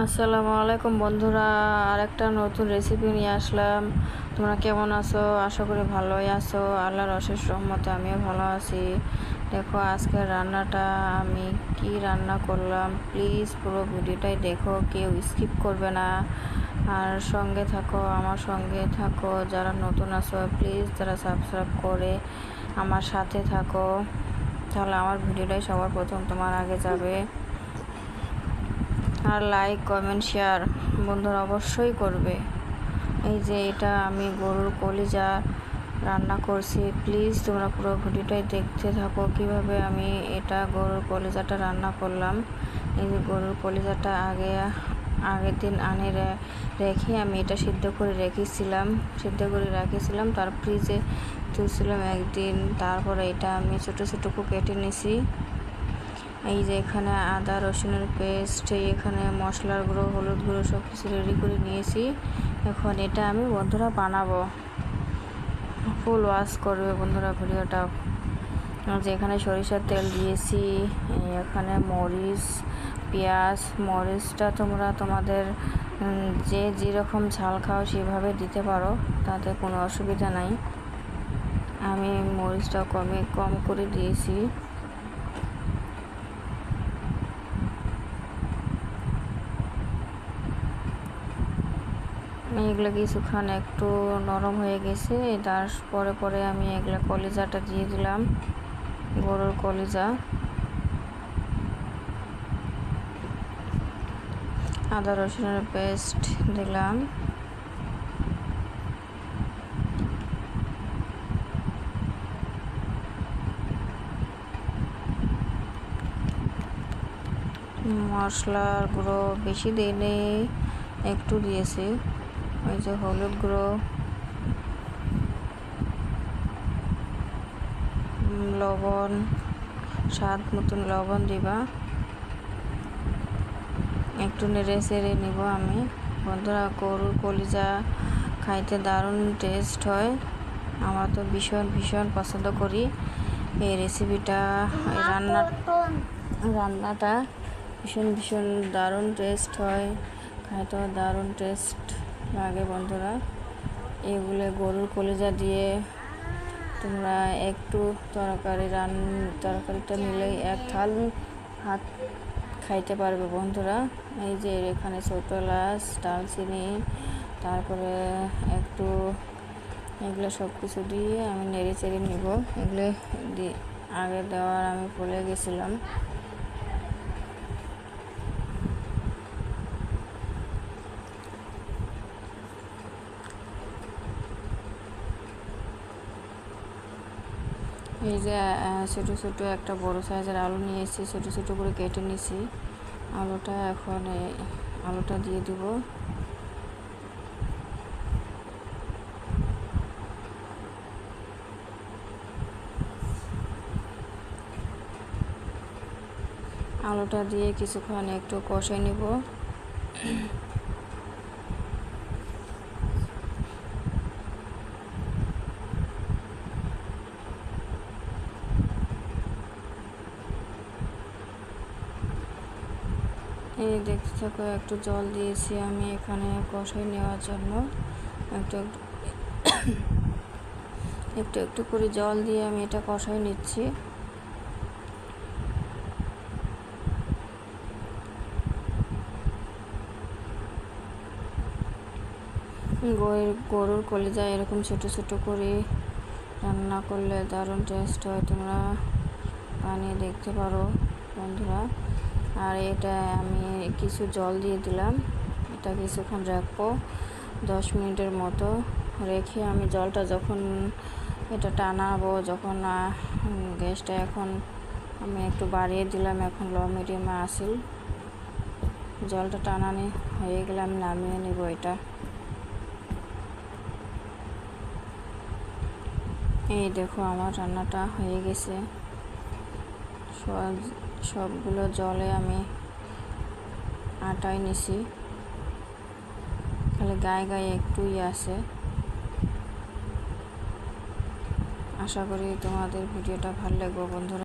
আসসালামু আলাইকুম বন্ধুরা, আরেকটা নতুন রেসিপি নিয়ে আসলাম। তোমরা কেমন আছো? আশা করি ভালোই আছো। আল্লাহর অশেষ রহমতে আমিও ভালো আছি। দেখো আজকের রান্নাটা আমি কি রান্না করলাম। প্লিজ পুরো ভিডিওটাই দেখো, কেউ স্কিপ করবে না। আর সঙ্গে থাকো, আমার সঙ্গে থাকো। যারা নতুন আছো প্লিজ তারা সাবস্ক্রাইব করে আমার সাথে থাকো, তাহলে আমার ভিডিওটাই সবার প্রথম তোমার আগে যাবে। আর লাইক কমেন্ট শেয়ার বন্ধুরা অবশ্যই করবে। এই যে এটা আমি গরুর কলিজা রান্না করছি। প্লিজ তোমরা পুরো ভিডিওটাই দেখতে থাকো কিভাবে আমি এটা গরুর কলিজাটা রান্না করলাম। এই যে গরুর কলিজাটা আগের দিন রেখে আমি এটা সিদ্ধ করে রেখেছিলাম। তার ফ্রিজে তুলছিলাম একদিন। তারপরে এটা আমি ছোটো ছোটো করে কেটে নিছি। এই যে এখানে আদা রসুনের পেস্ট, এখানে মশলার গুঁড়ো, হলুদ গুঁড়ো সব কিছু রেডি করে নিয়েছি। এখন এটা আমি বন্ধুরা বানাবো। ফুল ওয়াশ করবে বন্ধুরা ভিডিওটা। যে এখানে সরিষার তেল দিয়েছি, এখানে মরিচ, পেঁয়াজ। মরিচটা তোমরা তোমাদের যে যেরকম ঝাল খাও সেভাবে দিতে পারো, তাতে কোনো অসুবিধা নাই। আমি মরিচটা কম করে দিয়েছি। এগুলো কিছুক্ষণ একটু নরম হয়ে গেছে। পরে আমি এগুলো কলিজাটা দিয়ে দিলাম, গরুর কলিজা। আদা রসুনের পেস্ট দিলাম। মশলার গুঁড়ো বেশি দিইনি, একটু দিয়েছি। ওই যে হলুদ গুঁড়ো, লবণ, স্বাদ মতন লবণ দিবা। একটু নেড়ে চেড়ে নিব আমি। বন্ধুরা গরুর কলিজা খাইতে দারুণ টেস্ট হয়। আমরা তো ভীষণ পছন্দ করি এই রেসিপিটা। এই রান্নাটা ভীষণ দারুণ টেস্ট হয়, খাইতেও দারুণ টেস্ট লাগে বন্ধুরা। এগুলো গরুর কলিজা দিয়ে তোমরা একটু তরকারিটা নিলেই এক থাল ভাত খাইতে পারবে বন্ধুরা। এই যে এখানে ছোট এলাচ, দারচিনি, তারপরে একটু এগুলো সব কিছু দিয়ে আমি নেড়ে চেড়ে নিব। এগুলো আগে দেওয়ার আমি ভুলে গেছিলাম। এই যে ছোটো একটা বড় সাইজের আলু নিয়েছি, ছোটো করে কেটে নিয়েছি। আলুটা দিয়ে দিব। আলুটা দিয়ে কিছুক্ষণ একটু কষে নিব। এই দেখতে থাকো, একটু জল দিয়েছি আমি এখানে কষাই নেওয়ার জন্য। একটু একটু করে জল দিয়ে আমি এটা কষাই নিচ্ছি। গরুর কলিজা এরকম ছোট করে রান্না করলে দারুণ টেস্ট হয়। তোমরা বানিয়ে দেখতে পারো বন্ধুরা। আর এটা আমি কিছু জল দিয়ে দিলাম। এটা কিছুক্ষণ রাখবো, 10 মিনিটের মতো রেখে আমি জলটা যখন এটা টানাবো, যখন গ্যাসটা এখন আমি একটু বাড়িয়ে দিলাম, এখন লো মিডিয়ামে আসিল। জলটা টানানি হয়ে গেলে আমি নামিয়ে নেব এটা। এই দেখো আমার রান্নাটা হয়ে গেছে। সবগুলো জলে আমি আটাই নিছি, খালি গায়ে একটুই আছে। আশা করি তোমাদের ভিডিওটা ভালো লাগবে বন্ধুরা।